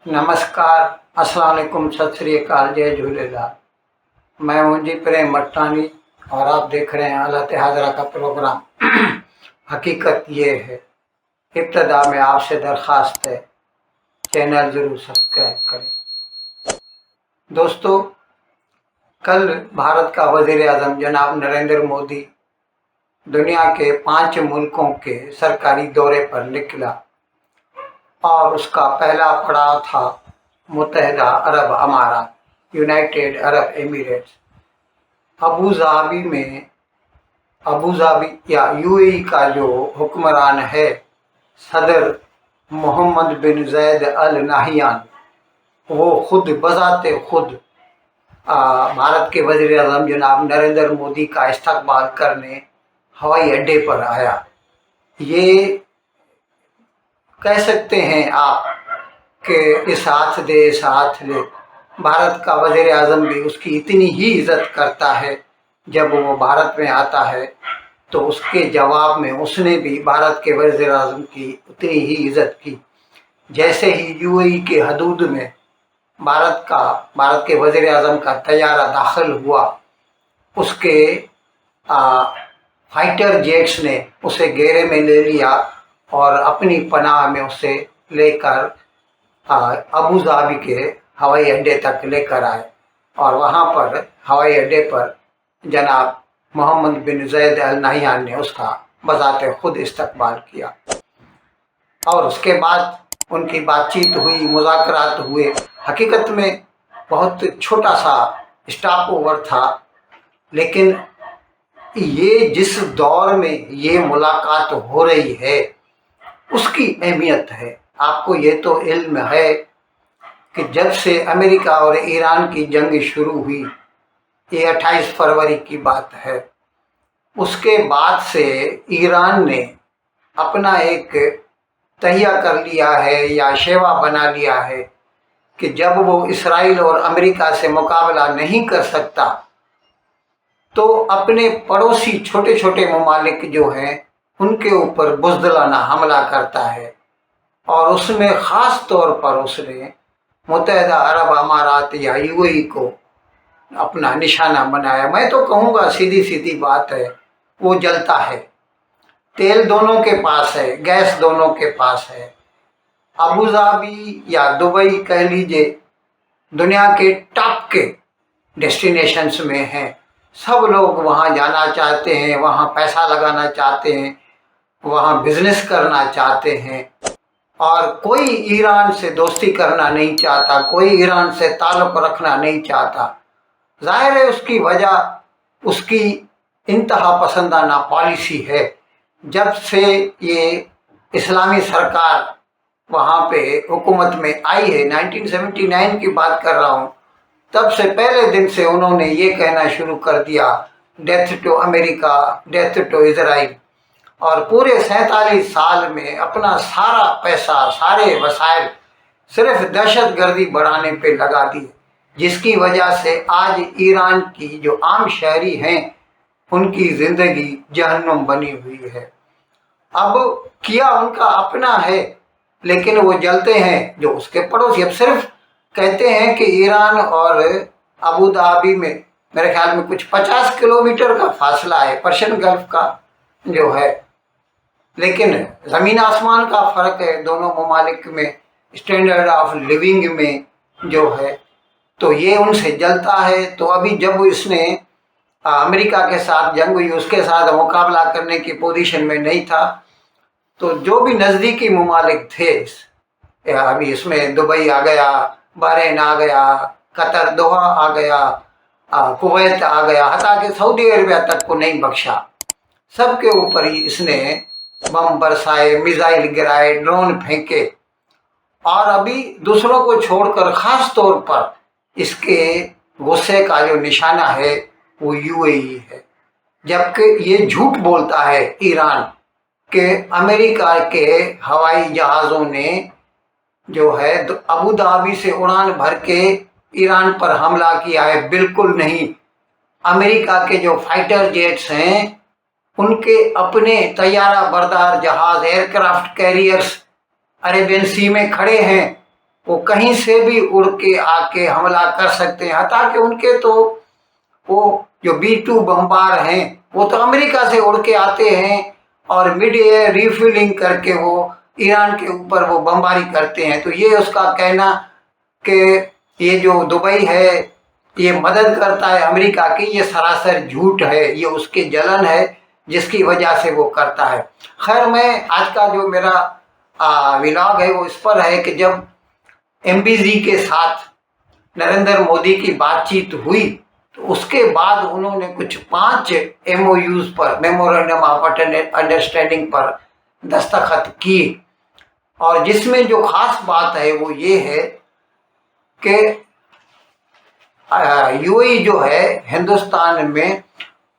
नमस्कार, अस्सलाम वालेकुम, सत श्री अकाल, जय झूलेलाल। मैं हूँ जी प्रेम मट्टानी और आप देख रहे हैं हालत हाजरा का प्रोग्राम। हकीकत ये है, इब्तदा में आपसे दरख्वास्त है, चैनल ज़रूर सब्सक्राइब करें। दोस्तों, कल भारत का वज़ीर आज़म जनाब नरेंद्र मोदी दुनिया के 5 मुल्कों के सरकारी दौरे पर निकला और उसका पहला पड़ाव था मुत्तहिदा अरब अमारात, United Arab Emirates. Abu Dhabi या यूएई का जो हुक्मरान है, सदर मोहम्मद बिन ज़ैद अल नाहियान, वो खुद बज़ाते खुद भारत के वज़ीर आज़म जनाब नरेंद्र मोदी का इस्तकबाल करने हवाई अड्डे पर आया। ये कह सकते हैं आप कि इस हाथ दे इस हाथ ले। भारत का वज़ीर आज़म भी उसकी इतनी ही इज़्ज़त करता है। जब वो भारत में आता है तो उसके जवाब में उसने भी भारत के वज़ीर आज़म की उतनी ही इज़्ज़त की। जैसे ही यूएई के हदूद में भारत के वज़ीर आज़म का तैयारा दाखिल हुआ, उसके फाइटर जेट्स ने उसे घेरे में ले लिया और अपनी पनाह में उसे लेकर अबू धाबी के हवाई अड्डे तक लेकर आए और वहाँ पर हवाई अड्डे पर जनाब मोहम्मद बिन ज़ैद अल नाहियान ने उसका बज़ाते खुद इस्तकबाल किया। और उसके बाद उनकी बातचीत हुई, मुज़ाकरात हुए। हकीकत में बहुत छोटा सा स्टॉप ओवर था, लेकिन ये जिस दौर में ये मुलाकात हो रही है उसकी अहमियत है। आपको ये तो इल्म है कि जब से अमेरिका और ईरान की जंग शुरू हुई, ये 28 फरवरी की बात है, उसके बाद से ईरान ने अपना एक तहिया कर लिया है या शेवा बना लिया है कि जब वो इसराइल और अमेरिका से मुकाबला नहीं कर सकता तो अपने पड़ोसी छोटे छोटे ममालिक जो हैं उनके ऊपर बुज़दिलाना हमला करता है। और उसमें ख़ास तौर पर उसने मुत्तहिदा अरब अमारात या यूएई को अपना निशाना बनाया। मैं तो कहूँगा सीधी सीधी बात है, वो जलता है। तेल दोनों के पास है, गैस दोनों के पास है। अबू धाबी या दुबई कह लीजिए, दुनिया के टॉप के डेस्टिनेशंस में हैं। सब लोग वहाँ जाना चाहते हैं, वहाँ पैसा लगाना चाहते हैं, वहाँ बिजनेस करना चाहते हैं। और कोई ईरान से दोस्ती करना नहीं चाहता, कोई ईरान से ताल्लुक़ रखना नहीं चाहता। ज़ाहिर है उसकी वजह उसकी इंतहा पसंदाना पॉलिसी है। जब से ये इस्लामी सरकार वहाँ पे हुकूमत में आई है, 1979 की बात कर रहा हूँ, तब से पहले दिन से उन्होंने ये कहना शुरू कर दिया, death to America, death to Israel. और पूरे 47 साल में अपना सारा पैसा, सारे वसाइल सिर्फ दहशत गर्दी बढ़ाने पे लगा दिए, जिसकी वजह से आज ईरान की जो आम शहरी हैं उनकी ज़िंदगी जहन्नुम बनी हुई है। अब किया उनका अपना है, लेकिन वो जलते हैं जो उसके पड़ोसी। अब सिर्फ कहते हैं कि ईरान और अबू धाबी में मेरे ख्याल में कुछ 50 किलोमीटर का फासला है, पर्शियन गल्फ का जो है, लेकिन ज़मीन आसमान का फ़र्क है दोनों ममालिक में, स्टैंडर्ड ऑफ लिविंग में जो है। तो ये उनसे जलता है। तो अभी जब इसने अमेरिका के साथ जंग हुई, उसके साथ मुकाबला करने की पोजीशन में नहीं था, तो जो भी नज़दीकी ममालिक थे, अभी इसमें दुबई आ गया, बहरीन आ गया, कतर दोहा आ गया, कुवैत आ गया, हता कि सऊदी अरबिया तक को नहीं बख्शा। सबके ऊपर ही इसने बम बरसाए, मिसाइल गिराए, ड्रोन फेंके। और अभी दूसरों को छोड़कर ख़ास तौर पर इसके गुस्से का जो निशाना है वो यूएई है। जबकि ये झूठ बोलता है ईरान कि अमेरिका के हवाई जहाज़ों ने जो है अबू धाबी से उड़ान भर के ईरान पर हमला किया है। बिल्कुल नहीं। अमेरिका के जो फाइटर जेट्स हैं उनके अपने तैयारा बरदार जहाज़, एयरक्राफ्ट कैरियर्स अरेबियन सी में खड़े हैं। वो कहीं से भी उड़ के आके हमला कर सकते हैं। हता कि उनके तो वो जो B-2 बमबार हैं वो तो अमेरिका से उड़ के आते हैं और मिड एयर रिफ्यूलिंग करके वो ईरान के ऊपर वो बमबारी करते हैं। तो ये उसका कहना कि ये जो दुबई है ये मदद करता है अमेरिका की, ये सरासर झूठ है। ये उसके जलन है जिसकी वजह से वो करता है। खैर, मैं आज का जो मेरा व्लॉग है वो इस पर है कि जब MBZ के साथ नरेंद्र मोदी की बातचीत हुई तो उसके बाद उन्होंने कुछ 5 MOUs पर, मेमोरेंडम ऑफ अंडरस्टैंडिंग पर दस्तखत किए। और जिसमें जो खास बात है वो ये है कि UAE जो है हिंदुस्तान में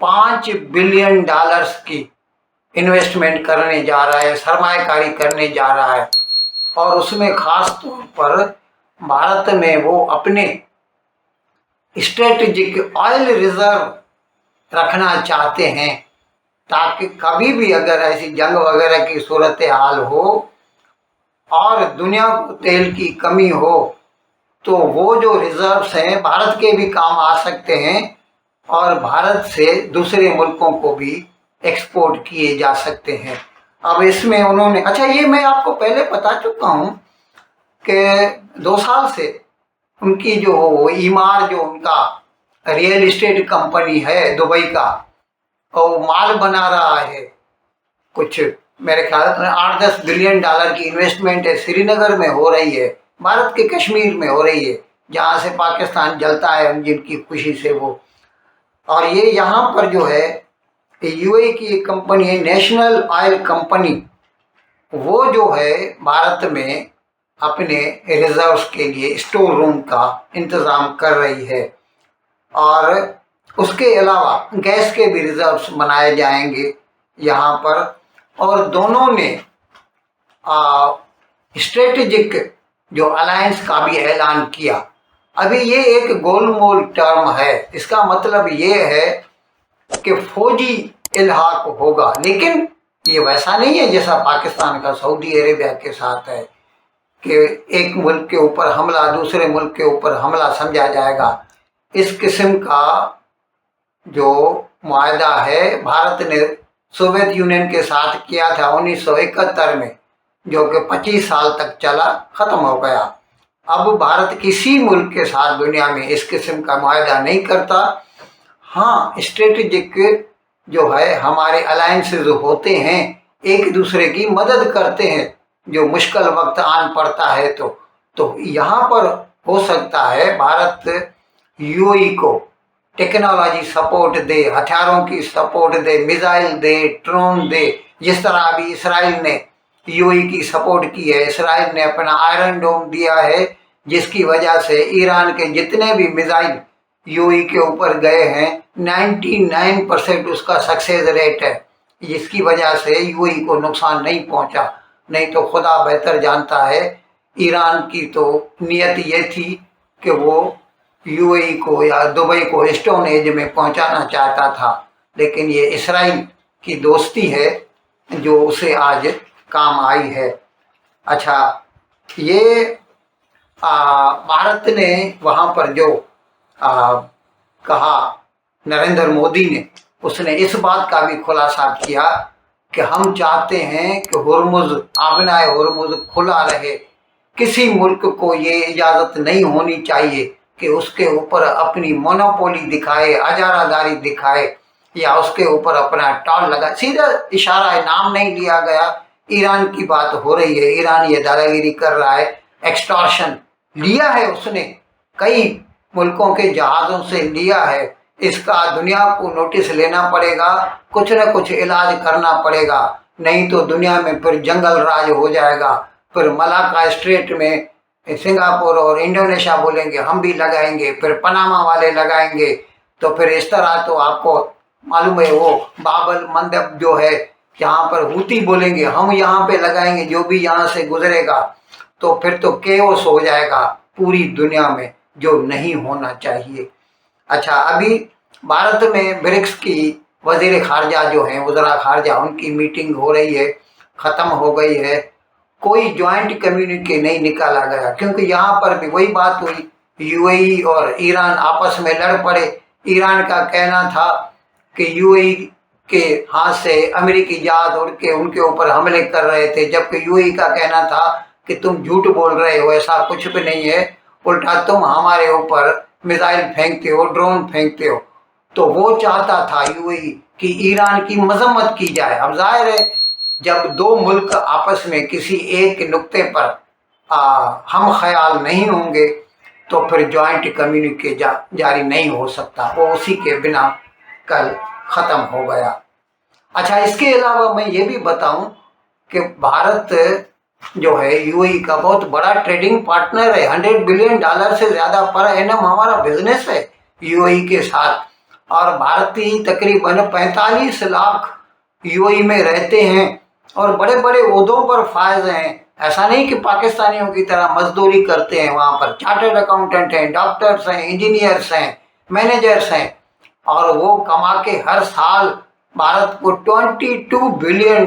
$5 बिलियन की इन्वेस्टमेंट करने जा रहा है, सरमायाकारी करने जा रहा है। और उसमें खास तौर पर भारत में वो अपने स्ट्रेटेजिक ऑयल रिजर्व रखना चाहते हैं, ताकि कभी भी अगर ऐसी जंग वगैरह की सूरत हाल हो और दुनिया को तेल की कमी हो तो वो जो रिजर्व्स हैं भारत के भी काम आ सकते हैं और भारत से दूसरे मुल्कों को भी एक्सपोर्ट किए जा सकते हैं। अब इसमें उन्होंने, अच्छा ये मैं आपको पहले बता चुका हूँ कि 2 साल से उनकी जो ईमार, जो उनका रियल एस्टेट कंपनी है दुबई का, और माल बना रहा है। कुछ मेरे ख्याल में $8-10 बिलियन की इन्वेस्टमेंट है, श्रीनगर में हो रही है, भारत के कश्मीर में हो रही है, जहाँ से पाकिस्तान जलता है जिनकी खुशी से वो। और ये यहाँ पर जो है UAE की एक कंपनी है, नेशनल ऑयल कंपनी, वो जो है भारत में अपने रिजर्व्स के लिए स्टोर रूम का इंतज़ाम कर रही है। और उसके अलावा गैस के भी रिजर्व्स बनाए जाएंगे यहाँ पर। और दोनों ने स्ट्रेटेजिक जो अलायंस का भी ऐलान किया। अभी ये एक गोलमोल टर्म है, इसका मतलब ये है कि फौजी इल्हाक होगा, लेकिन ये वैसा नहीं है जैसा पाकिस्तान का सऊदी अरेबिया के साथ है कि एक मुल्क के ऊपर हमला दूसरे मुल्क के ऊपर हमला समझा जाएगा। इस किस्म का जो मुआहदा है भारत ने सोवियत यूनियन के साथ किया था 1971 में, जो कि 25 साल तक चला, ख़त्म हो गया। अब भारत किसी मुल्क के साथ दुनिया में इस किस्म का मुआहदा नहीं करता। हाँ, स्ट्रेटेजिक जो है हमारे अलायंसेज होते हैं, एक दूसरे की मदद करते हैं जो मुश्किल वक्त आन पड़ता है। तो यहाँ पर हो सकता है भारत UAE को टेक्नोलॉजी सपोर्ट दे, हथियारों की सपोर्ट दे, मिसाइल दे, ड्रोन दे, जिस तरह अभी इसराइल ने UAE की सपोर्ट की है। इसराइल ने अपना आयरन डोम दिया है, जिसकी वजह से ईरान के जितने भी मिसाइल UAE के ऊपर गए हैं 99% उसका सक्सेस रेट है, जिसकी वजह से UAE को नुकसान नहीं पहुंचा। नहीं तो खुदा बेहतर जानता है, ईरान की तो नीयत ये थी कि वो UAE को या दुबई को स्टोन एज में पहुंचाना चाहता था, लेकिन ये इसराइल की दोस्ती है जो उसे आज काम आई है। अच्छा, ये भारत ने वहाँ पर जो कहा नरेंद्र मोदी ने, उसने इस बात का भी खुलासा किया कि हम चाहते हैं कि आबनाए हुर्मुज़ खुला रहे। किसी मुल्क को ये इजाज़त नहीं होनी चाहिए कि उसके ऊपर अपनी मोनोपोली दिखाए, अजारादारी दिखाए या उसके ऊपर अपना टॉल लगाए। सीधा इशारा है, नाम नहीं लिया गया। ईरान की बात हो रही है, ईरान ये दादागिरी कर रहा है, एक्सटॉर्शन लिया है उसने, कई मुल्कों के जहाज़ों से लिया है। इसका दुनिया को नोटिस लेना पड़ेगा, कुछ न कुछ इलाज करना पड़ेगा, नहीं तो दुनिया में फिर जंगल राज हो जाएगा। फिर मलाका स्ट्रेट में सिंगापुर और इंडोनेशिया बोलेंगे हम भी लगाएंगे, फिर पनामा वाले लगाएंगे। तो फिर इस तरह तो आपको मालूम है वो बाबल मंदब जो है, यहाँ पर हूती बोलेंगे हम यहाँ पे लगाएंगे, जो भी यहाँ से गुजरेगा। तो फिर तो केओस हो जाएगा पूरी दुनिया में, जो नहीं होना चाहिए। अच्छा, अभी भारत में ब्रिक्स की वजीर खारजा जो हैं, वज़रा खारजा, उनकी मीटिंग हो रही है, ख़त्म हो गई है। कोई ज्वाइंट कम्युनिके नहीं निकाला गया, क्योंकि यहाँ पर भी वही बात हुई, यूएई और ईरान आपस में लड़ पड़े। ईरान का कहना था कि यूएई के हाथ से अमेरिकी जहाज उड़ के उनके ऊपर हमले कर रहे थे, जबकि यूएई का कहना था कि तुम झूठ बोल रहे हो, ऐसा कुछ भी नहीं है, उल्टा तुम हमारे ऊपर मिसाइल फेंकते हो, ड्रोन फेंकते हो। तो वो चाहता था यूएई कि ईरान की मजम्मत की जाए। अब जाहिर है जब दो मुल्क आपस में किसी एक नुक्ते पर हम ख्याल नहीं होंगे तो फिर जॉइंट कम्युनिके जारी नहीं हो सकता, वो उसी के बिना कल ख़त्म हो गया। अच्छा, इसके अलावा मैं ये भी बताऊं कि भारत जो है यूएई का बहुत बड़ा ट्रेडिंग पार्टनर है। $100 बिलियन से ज़्यादा पर एनम हमारा बिजनेस है यूएई के साथ, और भारतीय तकरीबन 45 लाख यूएई में रहते हैं और बड़े बड़े ओहदों पर फायज हैं। ऐसा नहीं कि पाकिस्तानियों की तरह मजदूरी करते हैं, वहाँ पर चार्टर्ड अकाउंटेंट हैं, डॉक्टर्स हैं, इंजीनियर्स हैं, मैनेजर्स हैं, और वो कमा के हर साल भारत को $22 बिलियन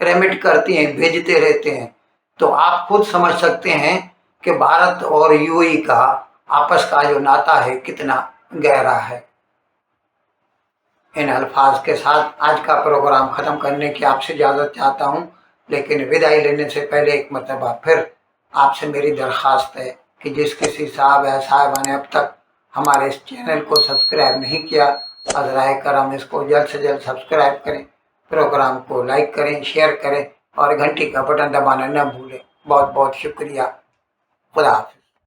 रेमिट करती हैं, भेजते रहते हैं। तो आप खुद समझ सकते हैं कि भारत और यूएई का आपस का जो नाता है कितना गहरा है। इन अल्फाज के साथ आज का प्रोग्राम ख़त्म करने की आपसे इजाज़त चाहता हूँ, लेकिन विदाई लेने से पहले एक मरतबा फिर आपसे मेरी दरख्वास्त है कि जिस किसी साहब या साहिबा ने अब तक हमारे इस चैनल को सब्सक्राइब नहीं किया, अज़राए करम इसको जल्द से जल्द सब्सक्राइब करें, प्रोग्राम को लाइक करें, शेयर करें और घंटी का बटन दबाना न भूलें। बहुत बहुत शुक्रिया। खुदा हाफ़िज़।